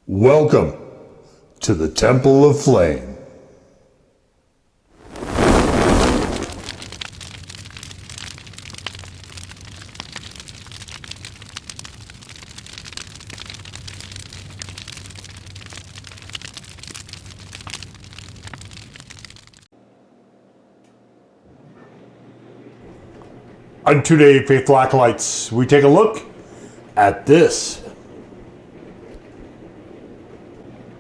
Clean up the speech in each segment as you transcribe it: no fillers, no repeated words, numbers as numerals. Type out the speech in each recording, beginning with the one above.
Welcome to the Temple of Flame. On today, Faithful Acolytes, we take a look at this.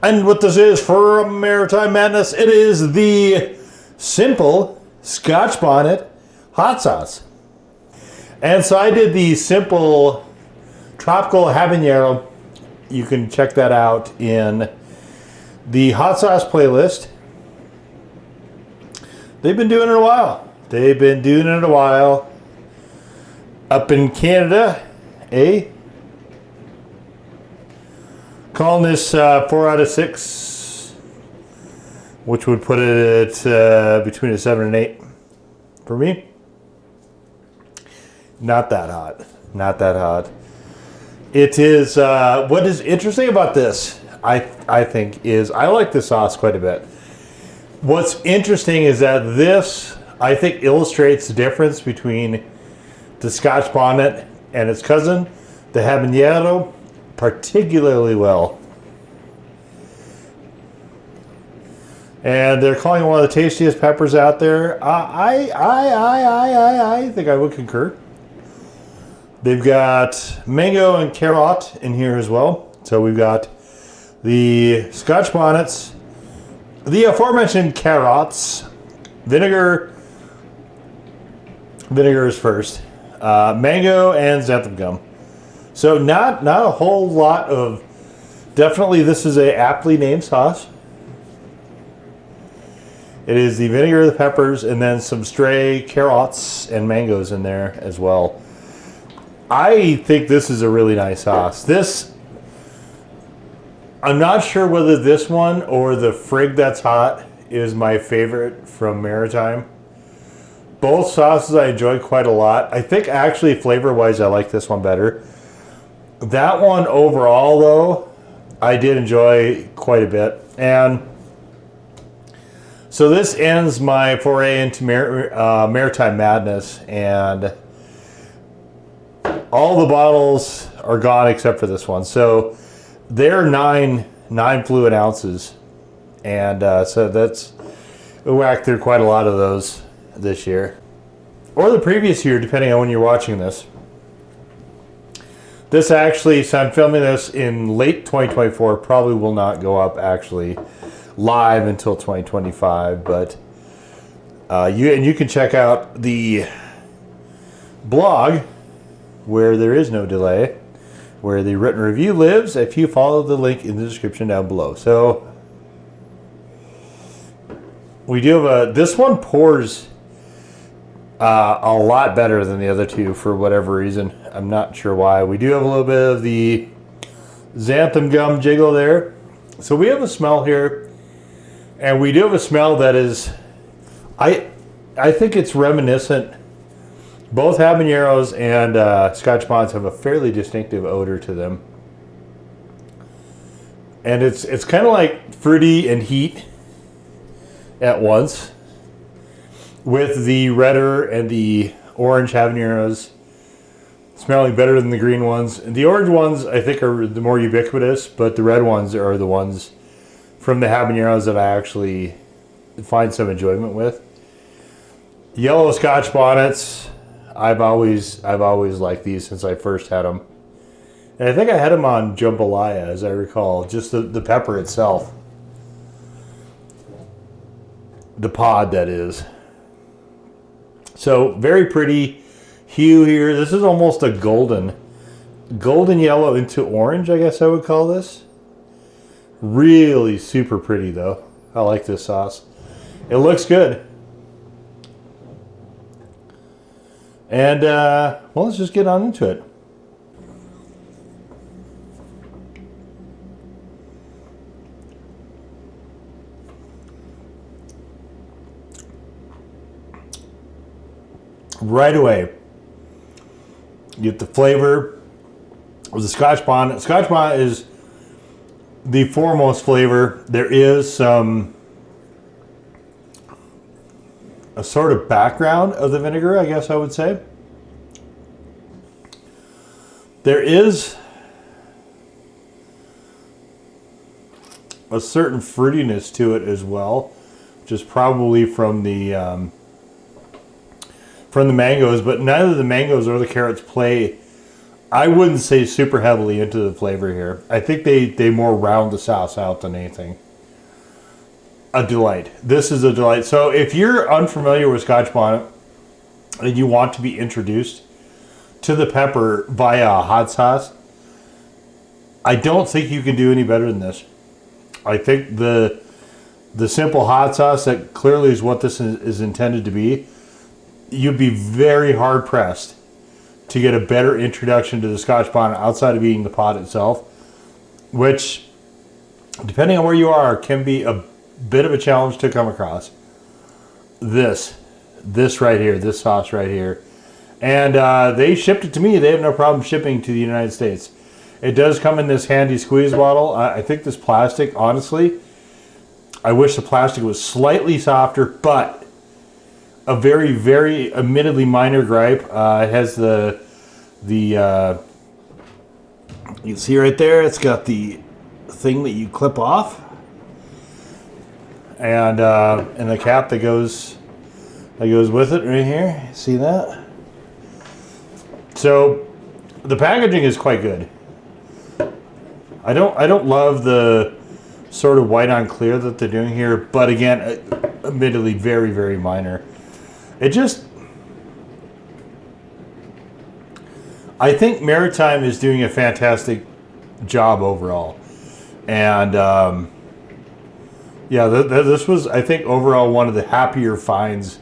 And what this is for Maritime Madness, it is the simple Scotch Bonnet hot sauce. And so I did the simple tropical habanero. You can check that out in the hot sauce playlist. They've been doing it a while. Up in Canada, calling this 4 out of 6, which would put it at between a 7 and 8 for me. Not that hot. It is, what is interesting about this, I think, is I like the sauce quite a bit. What's interesting is that this, I think, illustrates the difference between the Scotch Bonnet and its cousin, the habanero, particularly well. And they're calling it one of the tastiest peppers out there. I think I would concur. They've got mango and carrot in here as well. So we've got the Scotch Bonnets, the aforementioned carrots, vinegar is first, mango and xanthan gum. So not a whole lot of, definitely this is a aptly named sauce. It is the vinegar, the peppers, and then some stray carrots and mangoes in there as well. I think this is a really nice sauce. This, I'm not sure whether this one or the Frig That's Hot is my favorite from Maritime. Both sauces I enjoy quite a lot. I think actually flavor-wise I like this one better. That one overall, though, I did enjoy quite a bit. And so this ends my foray into Maritime Madness, and all the bottles are gone except for this one. So they're 9 fluid ounces, and so that's, we whacked through quite a lot of those this year, or the previous year, depending on when you're watching this. This actually, so I'm filming this in late 2024, probably will not go up actually live until 2025, but you can check out the blog where there is no delay, where the written review lives, if you follow the link in the description down below. So we do have this one pours a lot better than the other two for whatever reason. I'm not sure why. We do have a little bit of the xanthan gum jiggle there. So we have a smell here, and we do have a smell that is, I think it's reminiscent. Both habaneros and Scotch Bonnets have a fairly distinctive odor to them. And it's kind of like fruity and heat at once, with the redder and the orange habaneros smelling better than the green ones. The orange ones, I think, are the more ubiquitous, but the red ones are the ones from the habaneros that I actually find some enjoyment with. Yellow Scotch Bonnets, I've always liked these since I first had them. And I think I had them on jambalaya, as I recall, just the pepper itself. The pod, that is. So very pretty hue here. This is almost a golden yellow into orange, I guess I would call this. Really super pretty though. I like this sauce. It looks good. And well, let's just get on into it. Right away, you get the flavor of the Scotch Bonnet. Scotch Bonnet is the foremost flavor. There is a sort of background of the vinegar, I guess I would say. There is a certain fruitiness to it as well, which is probably from the mangoes, but neither the mangoes or the carrots play, I wouldn't say, super heavily into the flavor here. I think they more round the sauce out than anything. A delight. This is a delight. So if you're unfamiliar with Scotch Bonnet and you want to be introduced to the pepper via a hot sauce, I don't think you can do any better than this. I think the simple hot sauce that clearly is what this is intended to be, you'd be very hard pressed to get a better introduction to the Scotch Bonnet outside of eating the pot itself, which, depending on where you are, can be a bit of a challenge to come across. This right here, this sauce right here. And they shipped it to me. They have no problem shipping to the United States. It does come in this handy squeeze bottle. I think this plastic, honestly, I wish the plastic was slightly softer, but a very, very admittedly minor gripe. It has the you can see right there, it's got the thing that you clip off, and the cap that goes with it right here. See that? So the packaging is quite good. I don't love the sort of white on clear that they're doing here, but again, admittedly very, very minor. It just, I think Maritime is doing a fantastic job overall. And yeah, this was, I think, overall one of the happier finds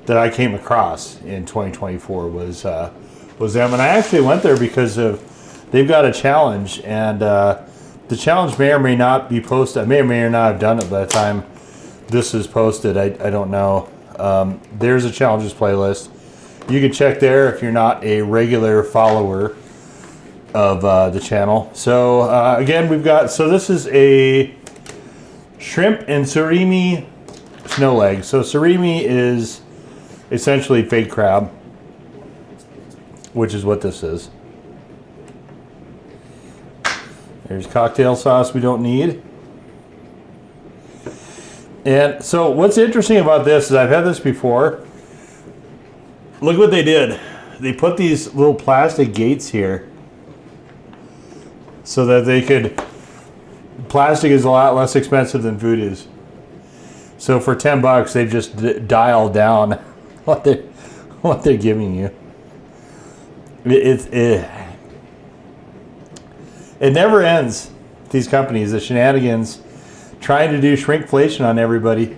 that I came across in 2024 was them. And I actually went there because they've got a challenge, and the challenge may or may not be posted. I may or may not have done it by the time this is posted. I don't know. There's a challenges playlist. You can check there if you're not a regular follower of the channel. So again, we've got, so this is a shrimp and surimi snow leg. So surimi is essentially fake crab, which is what this is. There's cocktail sauce we don't need. And so what's interesting about this is I've had this before. Look what they did. They put these little plastic gates here so that they could, plastic is a lot less expensive than food is. So for $10 they've just dialed down what they're giving you. It never ends, these companies, the shenanigans, trying to do shrinkflation on everybody.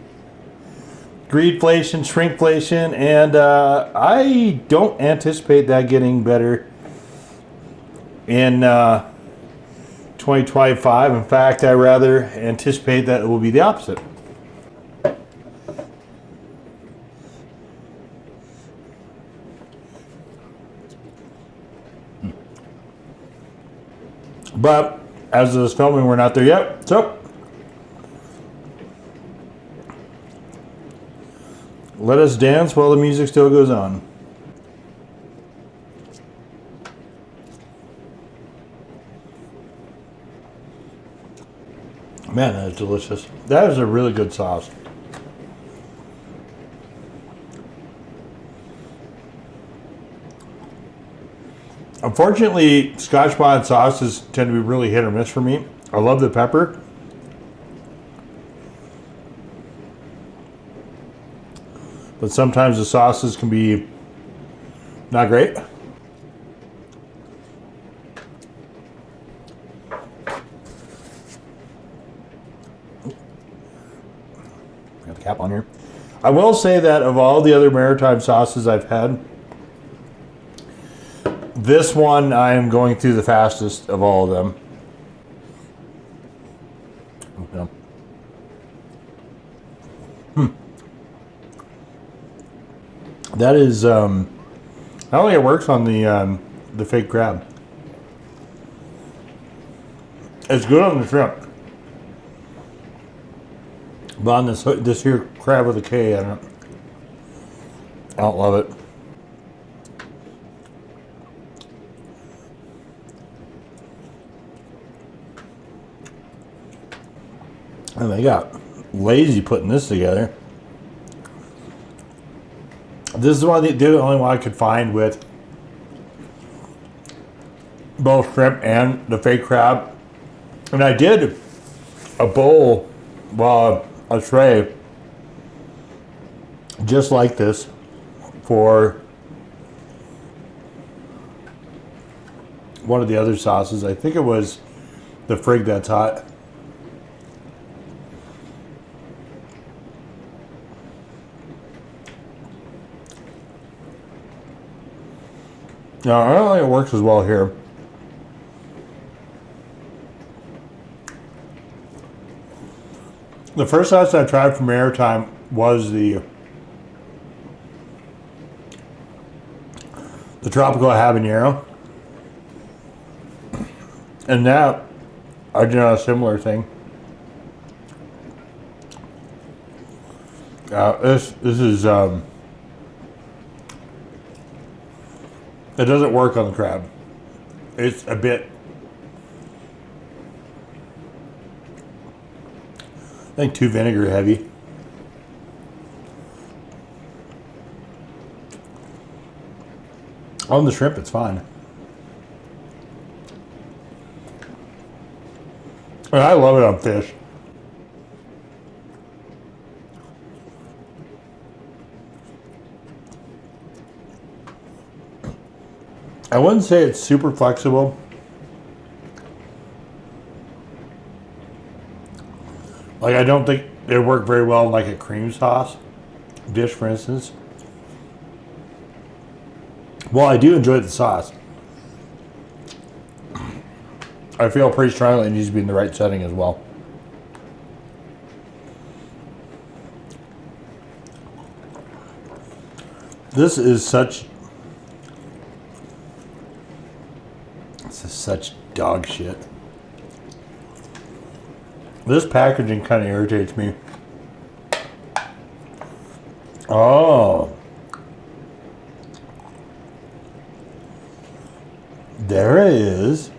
Greedflation, shrinkflation, and I don't anticipate that getting better in 2025. In fact, I rather anticipate that it will be the opposite. But as of this filming, we're not there yet. So let us dance while the music still goes on. Man, that is delicious. That is a really good sauce. Unfortunately, Scotch Bonnet sauces tend to be really hit or miss for me. I love the pepper. But sometimes the sauces can be not great. Got the cap on here. I will say that of all the other Maritime sauces I've had, this one I am going through the fastest of all of them. Okay. That is, not only it works on the fake crab, it's good on the shrimp. But on this here crab with a K, I don't love it. And they got lazy putting this together. This is the only one I could find with both shrimp and the fake crab. And I did a bowl, well, a tray, just like this for one of the other sauces. I think it was the Frig That's Hot. No, I don't think it works as well here. The first sauce I tried from Maritime was the tropical habanero, and that I did a similar thing. This is it doesn't work on the crab. It's a bit, I think, too vinegar heavy. On the shrimp, it's fine. And I love it on fish. I wouldn't say it's super flexible. Like, I don't think it would work very well in like a cream sauce dish, for instance. Well, I do enjoy the sauce. I feel pretty strongly it needs to be in the right setting as well. This is such dog shit. This packaging kind of irritates me. Oh. There it is.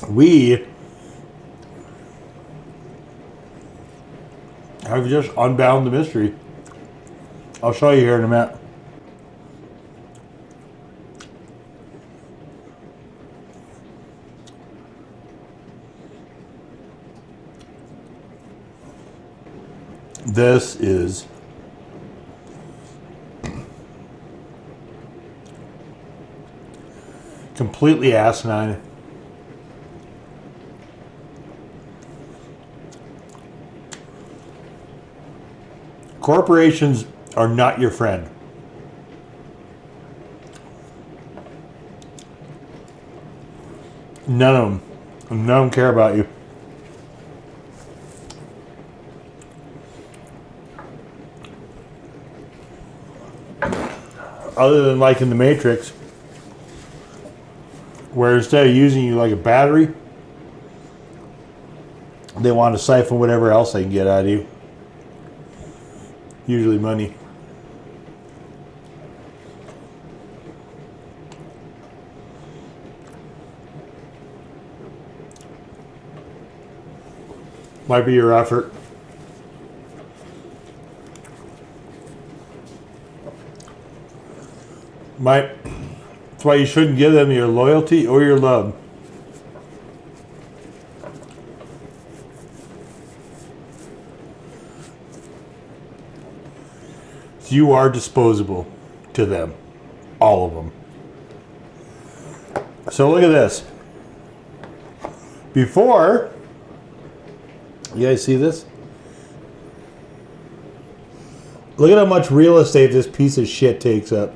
We have just unbound the mystery. I'll show you here in a minute. This is completely asinine. Corporations are not your friend. None of them. None of them care about you. Other than like in the Matrix, where instead of using you like a battery, they want to siphon whatever else they can get out of you. Usually money. Might be your effort. That's why you shouldn't give them your loyalty or your love. You are disposable to them. All of them. So look at this. Before, you guys see this? Look at how much real estate this piece of shit takes up.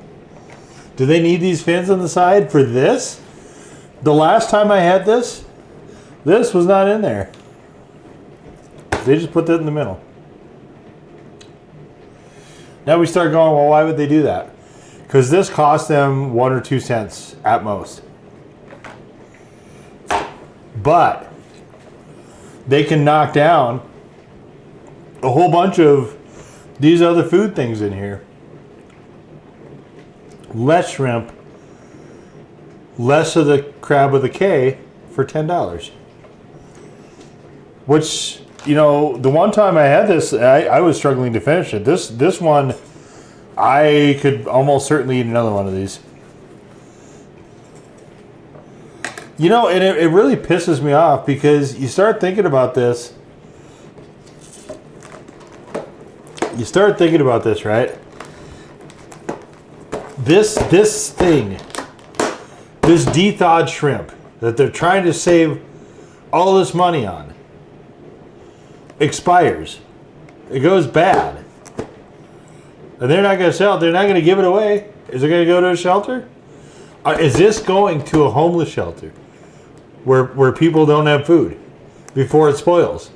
Do they need these fins on the side for this? The last time I had this was not in there. They just put that in the middle. Now we start going, well, why would they do that? Because this cost them 1 or 2 cents at most. But they can knock down a whole bunch of these other food things in here. Less shrimp, less of the crab with a K for $10. Which, you know, the one time I had this, I was struggling to finish it. This one, I could almost certainly eat another one of these. You know, and it really pisses me off because you start thinking about this. You start thinking about this, right? This thing, this de-thawed shrimp that they're trying to save all this money on, expires. It goes bad. And they're not going to sell it. They're not going to give it away. Is it going to go to a shelter? Is this going to a homeless shelter where people don't have food before it spoils?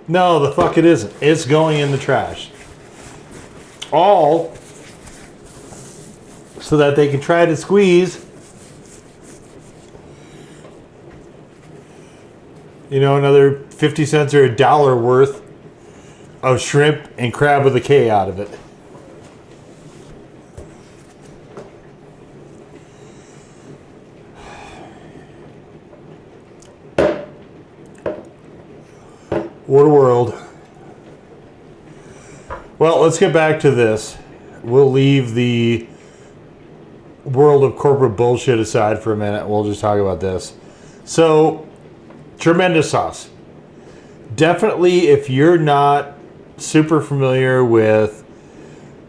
No, the fuck it isn't. It's going in the trash. All so that they can try to squeeze, you know, another 50 cents or $1 worth of shrimp and crab with a K out of it. What a world. Well, let's get back to this. We'll leave the world of corporate bullshit aside for a minute. We'll just talk about this. So, tremendous sauce. Definitely, if you're not super familiar with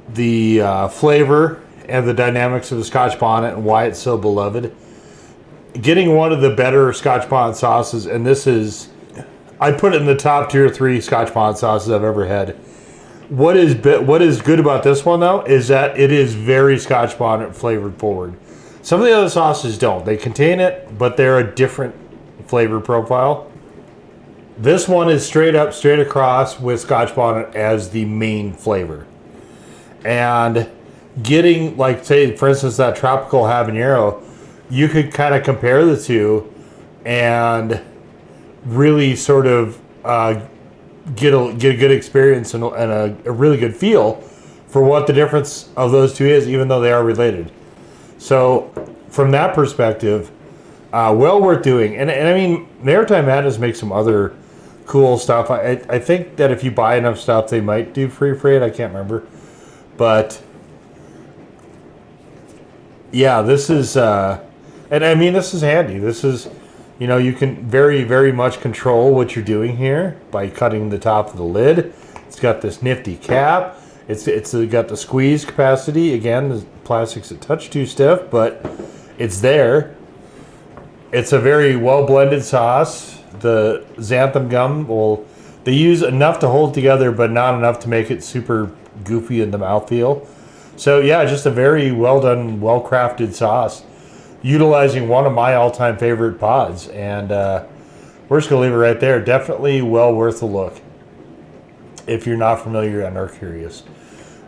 the flavor and the dynamics of the Scotch Bonnet and why it's so beloved, getting one of the better Scotch Bonnet sauces, and this is, I put it in the top 2 or 3 Scotch Bonnet sauces I've ever had. What is good about this one, though, is that it is very Scotch Bonnet flavored forward. Some of the other sauces don't. They contain it, but they're a different flavor profile. This one is straight across with Scotch Bonnet as the main flavor. And getting, like, say, for instance, that tropical habanero, you could kind of compare the two and really sort of get a good experience and a really good feel for what the difference of those two is, even though they are related. So from that perspective, well worth doing. And I mean, Maritime Madness makes some other cool stuff. I think that if you buy enough stuff, they might do free freight. I can't remember. But yeah, this is, and I mean, this is handy. This is, you know, you can very, very much control what you're doing here by cutting the top of the lid. It's got this nifty cap. It's got the squeeze capacity. Again, the plastic's a touch too stiff, but it's there. It's a very well blended sauce. The xanthan gum, well, they use enough to hold together, but not enough to make it super goofy in the mouthfeel. So yeah, just a very well done, well crafted sauce, utilizing one of my all-time favorite pods, and we're just gonna leave it right there. Definitely well worth a look if you're not familiar and are curious,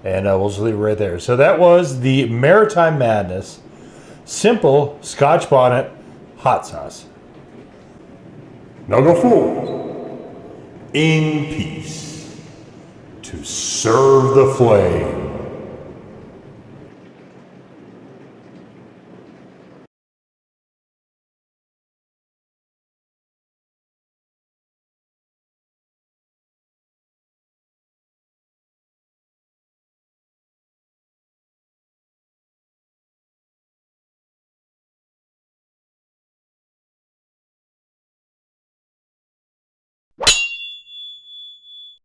and we'll just leave it right there. So that was the Maritime Madness Simple Scotch Bonnet Hot Sauce. Now go forward in peace to serve the flame.